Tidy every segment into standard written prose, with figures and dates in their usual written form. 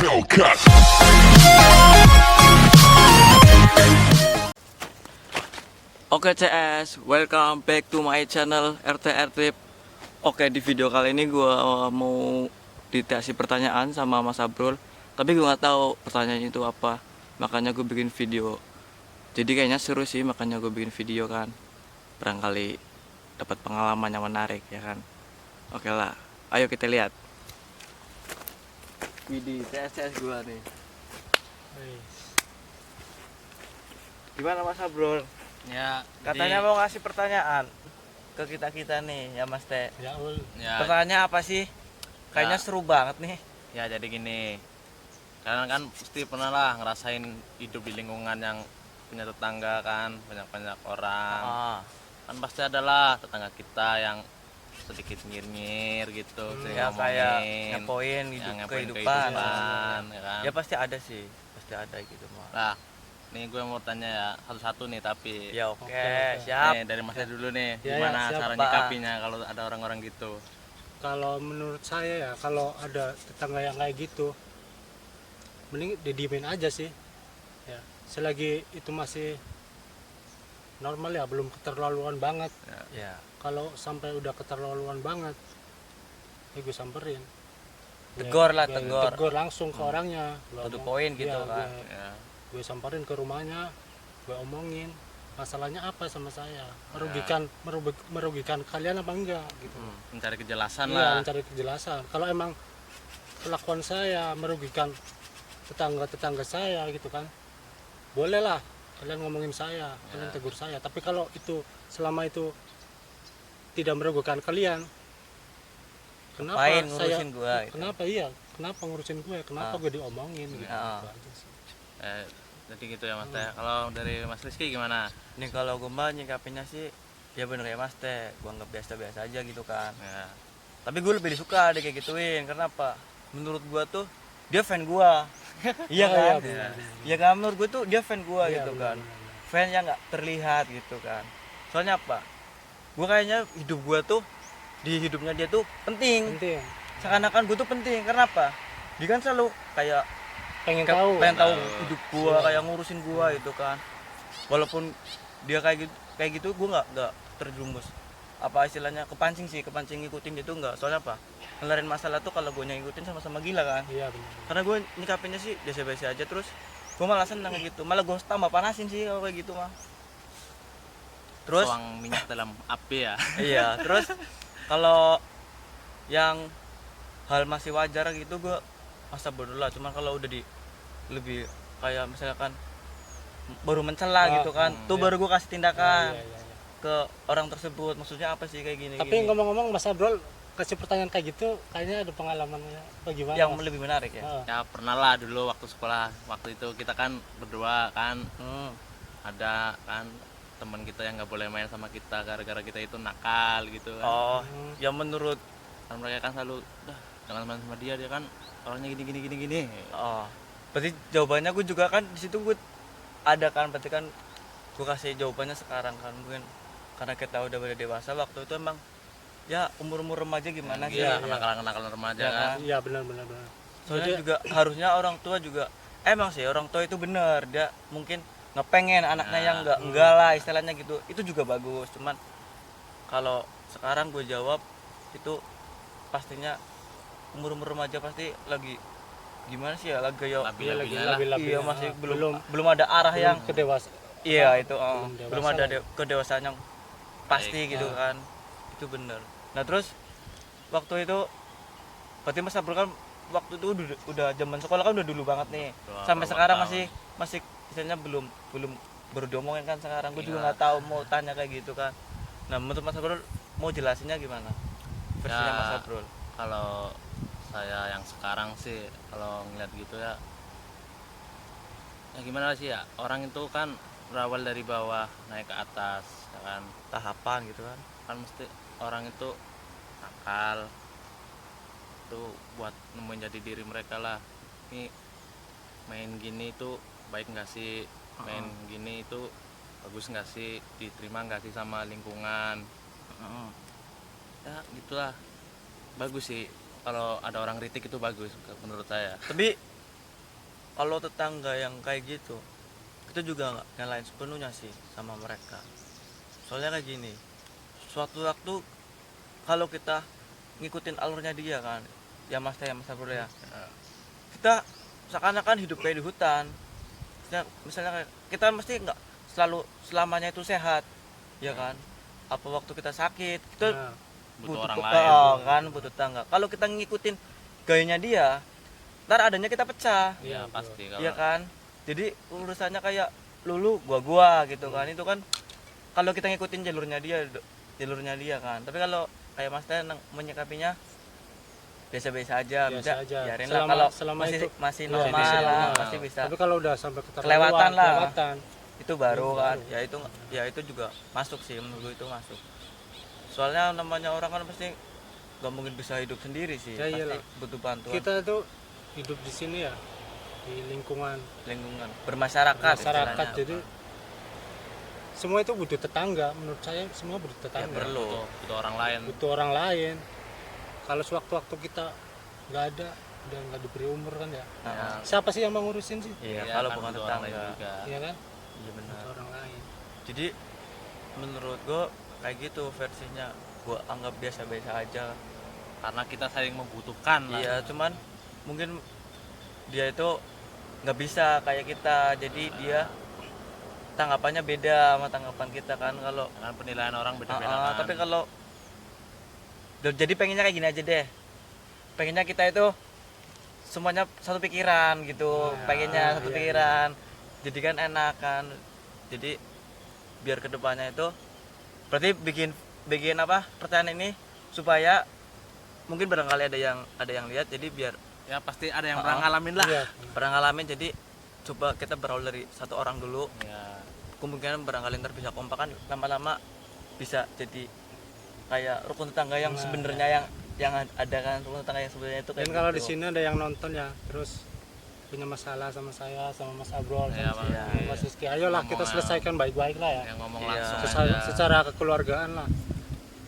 Hellcat. Oke CS, welcome back to my channel RTR Trip. Oke, di video kali ini gue mau dikasih pertanyaan sama Mas Abrul, tapi gue nggak tahu pertanyaannya itu apa, makanya gue bikin video. Jadi kayaknya seru sih, makanya gue bikin video kan, barangkali dapat pengalaman yang menarik ya kan. Oke lah, ayo kita lihat. Widih, CS gue nih. Gimana Mas Abrul? Ya, Katanya mau ngasih pertanyaan ke kita nih ya Mas Teh. ya, Pertanyaannya apa sih? Kayaknya Ya. seru banget nih. ya jadi gini. Kalian kan pasti pernah lah ngerasain hidup di lingkungan yang punya tetangga kan, banyak-banyak orang. Ah, Kan pasti adalah tetangga kita yang sedikit nyir-nyir gitu, sering ya kayak ngomongin, ngepoin yang hidup ngepoin kehidupan. ya kan. Ya pasti ada sih, pasti ada gitu mah. Nah, nih gue mau tanya ya satu-satu nih tapi. Ya oke, Oke. siap. Nih, dari Mas dulu nih, Ya, gimana siap, cara Pak. nyikapinya kalau ada orang-orang gitu? Kalau menurut saya ya, kalau ada tetangga yang kayak gitu, mending didiemin aja sih. Ya, selagi itu masih normal ya, belum keterlaluan banget. Ya. Kalau sampai udah keterlaluan banget, ya gue samperin. Tegur lah, Gue tegur. tegur langsung ke orangnya. To the point gitu ya, kan. Ya. Gue samperin ke rumahnya, gue omongin masalahnya apa sama saya, merugikan kalian apa enggak gitu. Mencari kejelasan Iya, lah. mencari kejelasan. Kalau emang kelakuan saya merugikan tetangga saya gitu kan, bolehlah kalian ngomongin saya, kalian tegur saya. Tapi kalau itu selama itu tidak merugikan kalian, kenapa Ngapain saya ngurusin gua gitu. kenapa ngurusin gue, kenapa gue diomongin gitu, Ah. gitu aja sih. Jadi gitu ya Mas Teh. Kalau dari Mas Rizky gimana? Nih kalau gue mah nyikapinnya sih, ya bener ya Mas Teh, gue anggap biasa-biasa aja gitu kan. Ya. Tapi gue lebih suka dia kayak gituin, kenapa? Menurut gue tuh dia fan gue. Iya kan? Iya, benar, Iya kan, menurut gue tuh dia fan gue Iya, gitu benar, kan. benar. Fan yang nggak terlihat gitu kan. Soalnya apa? Gue kayaknya hidup gue tuh di hidupnya dia tuh penting. Penting, Seakan-akan gue tuh penting. Karena apa? Dia kan selalu kayak pengen tahu. pengen tahu Tahu. hidup gue, Iya. kayak ngurusin gue gitu kan. Walaupun dia kayak gitu gue nggak terjerumus. Apa istilahnya kepancing ngikutin dia tuh nggak. Soalnya apa? Ngelarin masalah tuh kalau gue ngikutin sama-sama gila kan. Iya benar. Karena gue nyikapinnya sih biasa-biasa aja, terus gue malah seneng kayak gitu, malah gue tambah panasin sih kalau kayak gitu mah. Terus Tuang minyak dalam api ya. iya, terus kalau yang hal masih wajar gitu gue masa bodoh lah. Cuman kalau udah lebih kayak misalkan baru mencela gitu kan, tuh iya. baru gue kasih tindakan Iya, iya, iya. ke orang tersebut. Maksudnya apa sih kayak gini? Tapi gini. ngomong-ngomong Mas Abrol kasih pertanyaan kayak gitu, kayaknya ada pengalamannya bagaimana? Yang Mas? lebih menarik ya. Ah, Ya pernah lah dulu waktu sekolah. Waktu itu kita kan berdua kan, Hmm. ada kan teman kita yang nggak boleh main sama kita gara-gara kita itu nakal gitu kan. Oh, yang menurut Kan mereka kan selalu, dah jangan main sama dia kan orangnya gini. oh, berarti jawabannya gue juga kan di situ gue ada kan, berarti kan gue kasih jawabannya sekarang kan, mungkin karena kita udah ber dewasa. Waktu itu emang ya umur remaja gimana sih, Iya, kenakalan remaja Ya kan. iya benar. soalnya Jadi- juga harusnya orang tua juga emang sih orang tua itu bener, dia mungkin ngepengen anaknya yang enggak lah istilahnya gitu, itu juga bagus. Cuman kalau sekarang gue jawab itu pastinya umur remaja pasti lagi gimana sih ya, lagi ya Labil-labilnya lah. Labil-labil. iya masih Ah, belum ada arah yang ke dewasa. iya itu belum dewasa belum ada lah. kedewasaan yang pasti Baik. gitu kan, itu bener. Nah terus waktu itu berarti Mas Abdul kan waktu itu udah zaman sekolah kan udah dulu banget nih, Udah sampai berapa sekarang tahun. masih misalnya belum baru diomongin kan sekarang. Gue juga Iya. nggak tahu mau tanya kayak gitu kan. Nah menurut Mas Abdul mau jelasinnya gimana versinya Ya. Mas Abdul? Kalau saya yang sekarang sih kalau ngeliat gitu ya gimana sih ya, orang itu kan berawal dari bawah naik ke atas ya kan. Tahapan gitu kan. Kan mesti orang itu nakal itu buat nemuin jadi diri mereka lah. Ini main gini itu baik nggak sih, main gini itu bagus nggak sih, diterima nggak sih sama lingkungan. Ya gitulah, bagus sih kalau ada orang kritik itu bagus menurut saya. Tapi kalau tetangga yang kayak gitu kita juga nggak nyalain sepenuhnya sih sama mereka. Soalnya kayak gini, suatu waktu kalau kita ngikutin alurnya dia kan, ya mas bro ya, kita seakan-akan hidup kayak di hutan. Misalnya kayak kita mesti nggak selalu selamanya itu sehat, ya kan? Apa waktu kita sakit kita Nah, butuh orang oh, lain. kan butuh tetangga. Kalau kita ngikutin gayanya dia, ntar adanya kita pecah, Ya Iya, pasti kalau ya kan? Jadi urusannya kayak lulu gua gitu kan, itu kan kalau kita ngikutin jalurnya dia kan. Tapi kalau kayak Mas Teh menyikapinya biasa-biasa aja, biasa bisa aja. biarin lah kalau masih iya, normal bisa, lah, normal. masih bisa. Tapi kalau udah sampai Kelewatan lah. kelewatan. Itu baru Itu kan, baru. ya itu juga masuk sih, menurut gue itu masuk. Soalnya namanya orang kan pasti gak mungkin bisa hidup sendiri sih, Ya, pasti iyalah. butuh bantuan. Kita tuh hidup di sini ya, di lingkungan Lingkungan bermasyarakat, masyarakat, istilahnya. jadi semua itu butuh tetangga. Menurut saya semua butuh ya tetangga, perlu. butuh orang lain. butuh orang lain. Kalau sewaktu-waktu kita nggak ada, udah nggak diberi umur kan ya, Nah, siapa sih yang mau ngurusin sih? iya, Ya, kalau kan bukan butuh orang lain tetangga. juga. Iya kan, Iya benar. butuh orang lain. Jadi menurut gue kayak gitu versinya, gue anggap biasa-biasa aja. Karena kita saling membutuhkan lah. Iya, cuman mungkin dia itu nggak bisa kayak kita, jadi dia tanggapannya beda sama tanggapan kita kan. Kalau Kan penilaian orang beda-beda kan. tapi kalau jadi pengennya kayak gini aja deh, pengennya kita itu semuanya satu pikiran gitu, Nah, pengennya satu iya, pikiran, jadi kan enak kan. Jadi biar kedepannya itu berarti bikin apa pertanyaan ini supaya mungkin barangkali ada yang lihat, jadi biar Ya pasti ada yang pernah ngalamin lah. Iya. pernah ngalamin. Jadi coba kita berawal dari satu orang dulu, Ya. kemungkinan barangkali ntar bisa kompak kan, lama-lama bisa jadi kayak rukun tetangga yang Nah, sebenarnya yang ada kan, rukun tetangga yang sebenarnya itu kayak Dan kalau gitu. di sini ada yang nonton ya, terus punya masalah sama saya, sama Mas Abrol, Iya, sama Bang. sama Mas Rizky, ayolah kita Ngomong, selesaikan baik-baik lah ya. Yang ngomong Iya. langsung Secara, aja. secara kekeluargaan lah.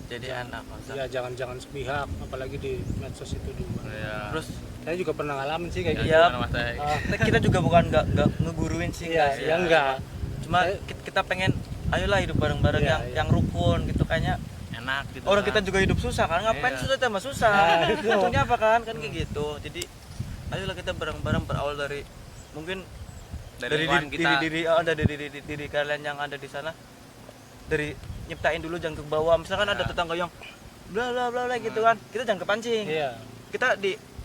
Jadi enak masa. Ya jangan sepihak, apalagi di medsos itu juga. Iya. Terus Saya juga pernah ngalamin sih kayak gitu. Iya. Gimana, Mas Teh? Ah, kita juga bukan nggak ngeguruin sih, Iya, nggak sih ya enggak. cuma kita pengen ayolah hidup bareng-bareng Iya, yang iya. yang rukun gitu, kayaknya Enak gitu. orang kan. kita juga hidup susah kan, ngapain Iya. susah tambah susah. Nah, itu. Ujungnya apa kan kayak gitu. Jadi ayolah kita bareng-bareng berawal dari mungkin dari lingkungan kita. diri kalian yang ada di sana, dari nyiptain dulu, jangan ke bawah. Misalkan ada Ya. tetangga yang bla bla bla bla gitu kan, kita jangan kepancing. Iya. Kita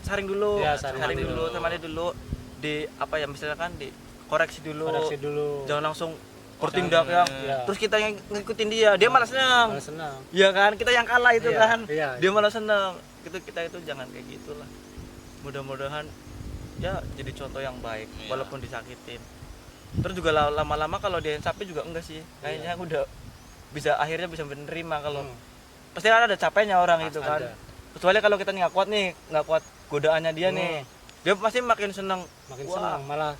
saring dulu, Iya, saring saring dulu, dulu. temani dulu, di apa ya, misalkan di koreksi dulu, Koreksi dulu. jangan langsung bertindak yang Iya. terus kita yang ngikutin dia malah senang. Malah senang. Iya kan, kita yang kalah itu Iya, kan, iya. dia malah senang. Kita itu jangan kayak gitulah. Mudah-mudahan ya jadi contoh yang baik, Iya. walaupun disakitin. Terus juga lama-lama kalau dia yang capek juga enggak sih, kayaknya udah akhirnya bisa menerima kalau Hmm, pasti kan ada capeknya orang itu kan. ada. Kecuali kalau kita nggak kuat godaannya dia Hmm. nih, dia pasti makin seneng. Makin Wah. senang, malah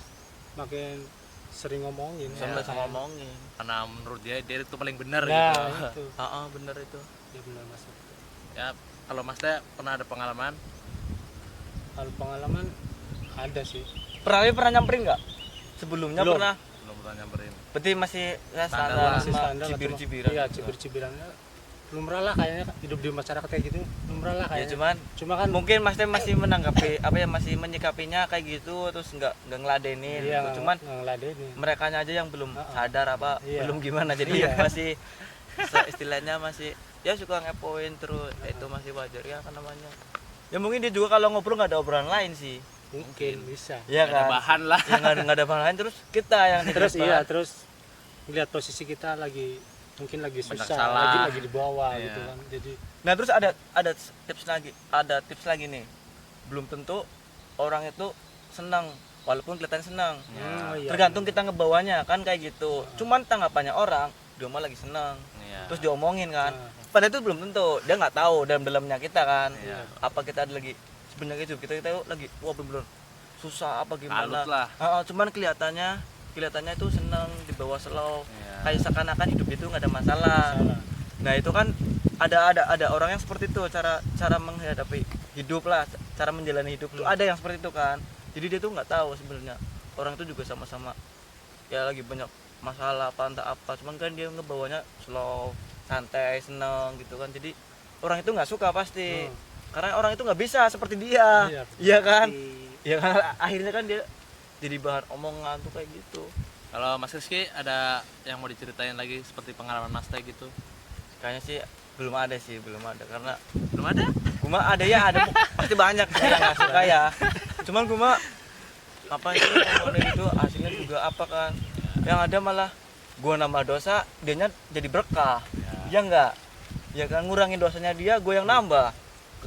makin sering ngomongin. Sampai Ya. sama ngomongin. Karena menurut dia itu paling benar Nah, gitu. itu. Bener itu. Ya benar Mas. Ya kalau Mas Teh pernah ada pengalaman? Kalau pengalaman ada sih. Pernah nyamperin nggak? Sebelumnya Belum. pernah. Belum pernah nyamperin. Berarti masih ya, Standar standar, lah. Masih sama standar atau- cibir-cibiran. Iya, gitu. cibir-cibiran. Lumrah lah kayaknya hidup di masyarakat kayak gitu. Lumrah lah Ya kayaknya. cuman Cuma kan mungkin Mas Teh masih menanggapi apa ya, masih menyikapinya kayak gitu, terus nggak ngeladenin iya, gitu. Cuman ngeladenin. mereka aja yang belum sadar apa, Iya. belum gimana, jadi Iya. masih istilahnya masih ya suka ngepoin terus. Itu masih wajar ya kan namanya. Ya mungkin dia juga kalau ngobrol nggak ada obrolan lain sih, Mungkin bisa. ya Nggak ada kan. bahan lah. Ya nggak ada bahan lain, terus kita yang Terus jadi iya, bahan. terus lihat posisi kita mungkin lagi Banyak susah, salah. lagi di bawah Iya. gitu kan. Jadi Nah terus ada tips lagi nih, belum tentu orang itu senang walaupun kelihatan senang. oh iya. Tergantung kita ngebawanya kan kayak gitu. Cuman tanggapannya orang dia mah lagi senang, Iya. terus diomongin kan. Nah, Padahal itu belum tentu, dia nggak tahu dalamnya kita kan. Iya. Apa kita ada lagi sebenarnya itu kita lagi wah bener-bener susah apa gimana. Kalut lah. Cuman kelihatannya itu senang, di bawah slow. Iya. Kayak seakan-akan hidup itu nggak ada masalah. salah. Nah itu kan ada orang yang seperti itu, cara menghadapi hidup lah, cara menjalani hidup tuh ada yang seperti itu kan. Jadi dia tuh nggak tahu sebenarnya orang itu juga sama-sama ya lagi banyak masalah apa entah apa, cuman kan dia ngebawanya slow, santai, seneng gitu kan. Jadi orang itu nggak suka pasti, karena orang itu nggak bisa seperti dia. Iya kan, ya kan akhirnya kan dia jadi bahan omongan tuh kayak gitu. Kalau Mas Rizky ada yang mau diceritain lagi seperti pengalaman Mas Teh gitu? Kayaknya sih belum ada karena Belum ada? gua mah ada ya, ada pasti banyak yang nggak suka ya. Cuman gua mah apa itu ngomong itu hasilnya juga apa kan, yang ada malah gua nambah dosa, dianya jadi berkah. Ya enggak, ya kan ngurangin dosanya dia, gua yang nambah,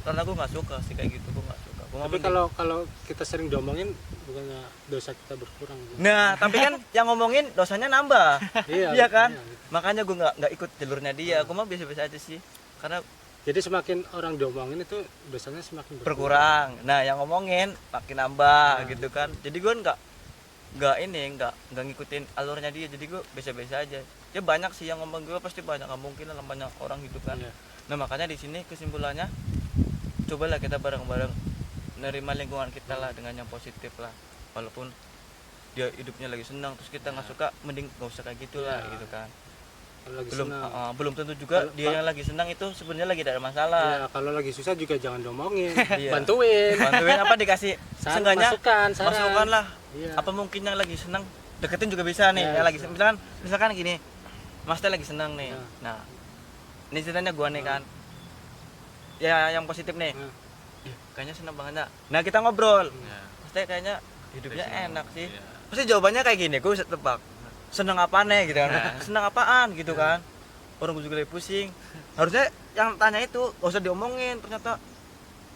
karena gua nggak suka sih kayak gitu. Gua nggak suka. Gua Tapi mending- kalau kita sering diomongin bukannya dosa kita berkurang. nah tapi kan yang ngomongin dosanya nambah. Iya kan, gitu. makanya gua nggak ikut jalurnya dia. Gua mah biasa-biasa aja sih, karena Jadi semakin orang diomongin itu dosanya semakin berkurang. Nah yang ngomongin makin nambah gitu kan. Jadi gue nggak ngikutin alurnya dia. Jadi gue biasa-biasa aja. Ya banyak sih yang ngomong gue, pasti banyak, nggak mungkin lah banyak orang hidup kan. Iya. Nah makanya di sini kesimpulannya, cobalah kita bareng-bareng nerima lingkungan kita lah dengan yang positif lah. Walaupun dia hidupnya lagi senang terus kita nggak suka, mending nggak usah kayak gitulah gitu kan. Kalau lagi Belum senang. belum tentu juga dia yang lagi senang itu sebenarnya lagi ada masalah. Ya, kalau lagi susah juga jangan diomongin. Iya. Bantuin. Bantuin apa, dikasih seenggaknya masukan, saran. masukan lah. Iya. Apa mungkin yang lagi senang deketin juga bisa nih. Ya, Yang lagi bisa. misalkan gini, Mas Teh lagi senang nih. Ya. Nah, ini ceritanya gua nih kan. Ya yang positif nih. Ya. Ih, kayaknya senang banget. Nah, kita ngobrol. Ya. Mas Teh kayaknya hidupnya enak sih. Iya. Pasti jawabannya kayak gini, gue bisa tebak. Seneng apaan nih gitu kan. Seneng apaan gitu kan. Orang gue juga lagi pusing. Harusnya yang tanya itu gak usah diomongin, ternyata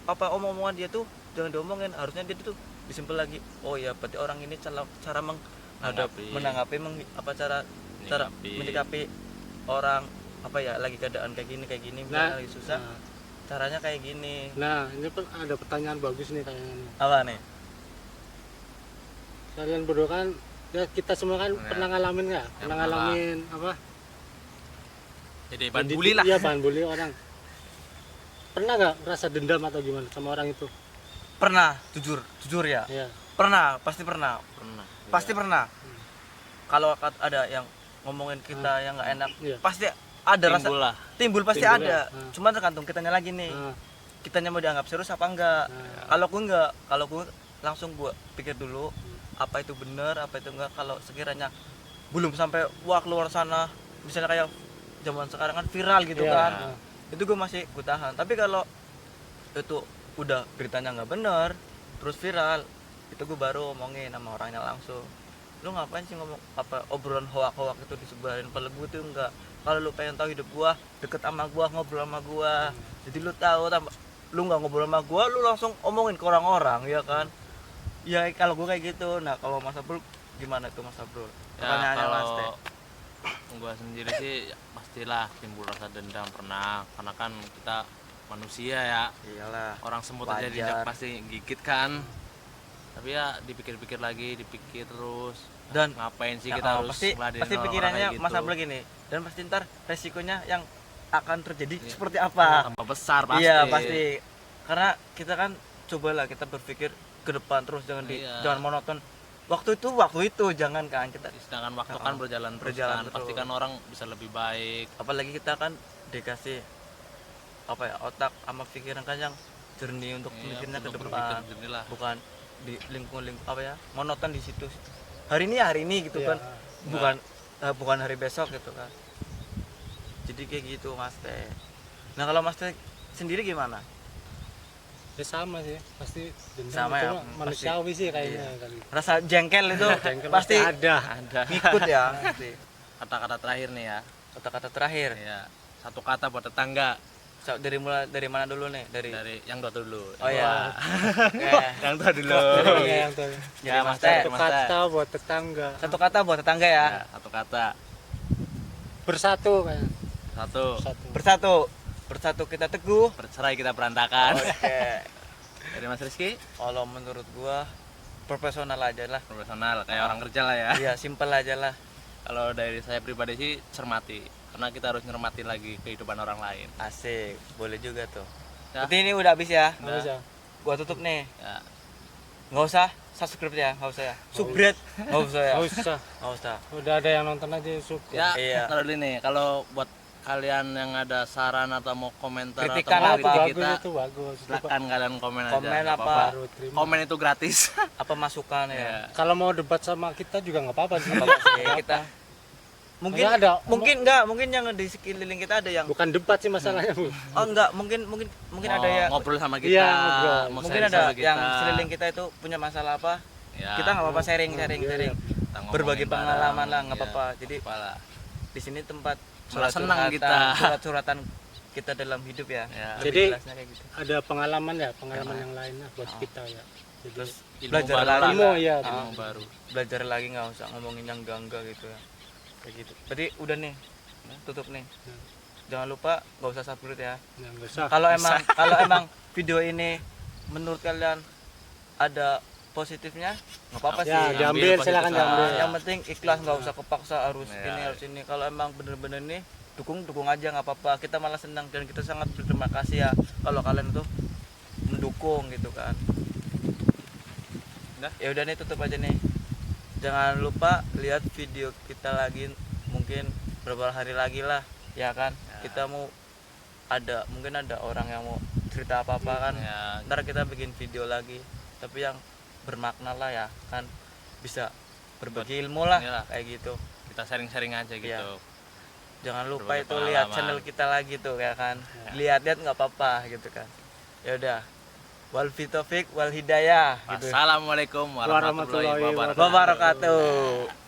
apa omong-omongan dia tuh jangan diomongin, harusnya dia tuh disimpel lagi. Oh ya, berarti orang ini cara menanggapi cara Menyikapi. menyikapi orang apa ya lagi keadaan kayak gini misalnya lagi susah, caranya kayak gini. Nah, ini ada pertanyaan bagus nih kayaknya nih. Apa nih? Kalian berdua kan, ya kita semua kan Ya. pernah ngalamin nggak? Pernah pernah. ngalamin apa? Jadi bahan bully lah. Iya, bahan bully orang. Pernah nggak rasa dendam atau gimana sama orang itu? Pernah, jujur ya. Iya. Pernah, pasti pernah. Pernah. Pasti pernah. Kalau ada yang ngomongin kita yang nggak enak, Iya. pasti ada rasa Timbul lah. timbul pasti Timbul ada. ya. Cuma tergantung kitanya lagi nih. Nah, Kitanya mau dianggap serius apa enggak. nah, Kalau gue langsung gue pikir dulu apa itu benar, apa itu enggak. Kalau sekiranya belum sampai wah keluar sana, misalnya kayak zaman sekarang kan viral gitu iya, kan. nah. Itu gue masih gue tahan. Tapi kalau itu udah beritanya nggak benar, terus viral, itu gue baru omongin sama orangnya langsung. Lu ngapain sih ngomong apa obrolan hoak itu disebarin? Padahal gue tuh enggak. Kalau lu pengen tahu hidup gua, deket sama gua, ngobrol sama gua. Jadi lu tahu lu nggak ngobrol sama gua, lu langsung omongin ke orang-orang, ya kan? Ya kalau gua kayak gitu. Nah, kalau Mas Abdul gimana tuh Mas Abdul? Ya Pertanyaannya Mas Teh. kalau gua sendiri sih ya, pastilah timbul rasa dendam pernah, karena kan kita manusia ya. Iyalah. Orang semut aja Wajar. diinjak pasti gigit kan. Tapi ya dipikir-pikir lagi, dipikir terus. Dan Ngapain sih ya, kita harus pasti ngeladenin orang-orang pikirannya kayak Mas gitu. Abdul gini. Dan pasti ntar resikonya yang akan terjadi Iya. seperti apa? Tambah besar pasti. Iya pasti. Karena kita kan cobalah kita berpikir ke depan terus, Iya. jangan monoton. Waktu itu jangan kan kita. Sedangkan waktu Ya, kan berjalan terus berjalan kan. terus. Pasti kan orang bisa lebih baik. Apalagi kita kan dikasih apa ya otak sama pikiran kan yang jernih untuk Iya, mikirnya ke untuk depan. berpikir jernih lah. Bukan di lingkungan apa ya monoton di situ. Hari ini gitu Iya. kan. Bukan bukan hari besok gitu kan. Jadi kayak gitu Mas Teh. Nah kalau Mas Teh sendiri gimana? Ya sama sih, pasti dendam Sama itu ya, mah manusiawi sih kayaknya Iya. kali. Rasa jengkel itu Jengkel pasti ada. Ada. ngikut ya. Pasti. Kata-kata terakhir nih ya. Kata-kata terakhir. Ya, satu kata buat tetangga Dari mana dulu nih? Dari yang tua dulu. Oh ya. Oke. Yang tua dulu. Iya, yang tuh. Ya Mas Teh. Teh. Satu kata buat tetangga. Satu kata buat tetangga ya. Ya, satu kata. Bersatu kayak. Satu. Bersatu. Bersatu kita teguh. Bercerai kita berantakan. Oke. Dari Mas Rizky, Kalau menurut gua profesional aja lah. profesional kayak orang kerja lah ya. Iya, simpel aja lah. Kalau dari saya pribadi sih cermati, karena kita harus cermati lagi kehidupan orang lain. Asik, boleh juga tuh. Ya. Berarti ini udah habis ya. Nggak bisa. Gua tutup nih. Ya, Nggak usah subscribe ya, nggak usah ya. Subscribe, nggak usah ya. Nggak usah, Nggak usah. udah ada yang nonton aja syukur. Ya, Iya. kalau ini kalau buat kalian yang ada saran atau mau komentar Kritikan atau mau apa? kritik Bagus kita, itu bagus. Itu, Pak. silakan kalian komen aja. Komen nggak apa? apa-apa. Baru terima. Komen itu gratis. Apa masukan ya? Ya. Kalau mau debat sama kita juga nggak apa-apa sih. Apa sih kita? Mungkin Nggak ada. mungkin yang di sekeliling kita ada yang Bukan debat sih masalahnya, Bu. oh enggak, mungkin Mau ada yang ngobrol sama kita, Iya, ngobrol. mau mungkin sharing ada sama kita. yang sekeliling kita itu punya masalah apa? Ya, Kita nggak apa-apa sharing. Iya, Sharing. iya. kita ngomongin Berbagi bareng. pengalaman lah, nggak Iya, apa-apa. Jadi apalah. di sini tempat Malah senang curhat-curhatan, kita. surat-suratan kita dalam hidup ya. Ya. Lebih Jadi, jelasnya kayak gitu. Ada pengalaman yang lain lah buat kita ya. Jadi Terus Ilmu belajar baru lagi lah. ilmu, iya. Ilmu baru. belajar lagi, nggak usah ngomongin yang enggak gitu ya, kayak gitu. Berarti udah nih, tutup nih. Jangan lupa nggak usah subscribe ya. nggak usah. Kalau emang video ini menurut kalian ada positifnya, nggak apa-apa sih. Ya, diambil Ambil silakan positif. diambil. Yang penting ikhlas, nggak usah kepaksa harus Ya. ini harus ini. Kalau emang bener-bener nih dukung aja, nggak apa-apa. Kita malah senang dan kita sangat berterima kasih ya kalau kalian tuh mendukung gitu kan. Udah? Ya udah nih, tutup aja nih. Jangan lupa lihat video kita lagi mungkin beberapa hari lagi lah ya kan. Ya. Kita mau mungkin ada orang yang mau cerita apa-apa kan. Ya, Ntar kita bikin video lagi tapi yang bermakna lah ya kan, bisa berbagi ilmu lah Inilah. kayak gitu. kita sharing-sharing aja gitu. Iya. Jangan lupa Berbagi itu lihat pengalaman. channel kita lagi tuh ya kan. Ya. Lihat-lihat nggak apa-apa gitu kan. Ya udah. Wal fitofik wal hidayah gitu. Assalamualaikum warahmatullahi Warahmatullahi wabarakatuh. Wabarakatuh.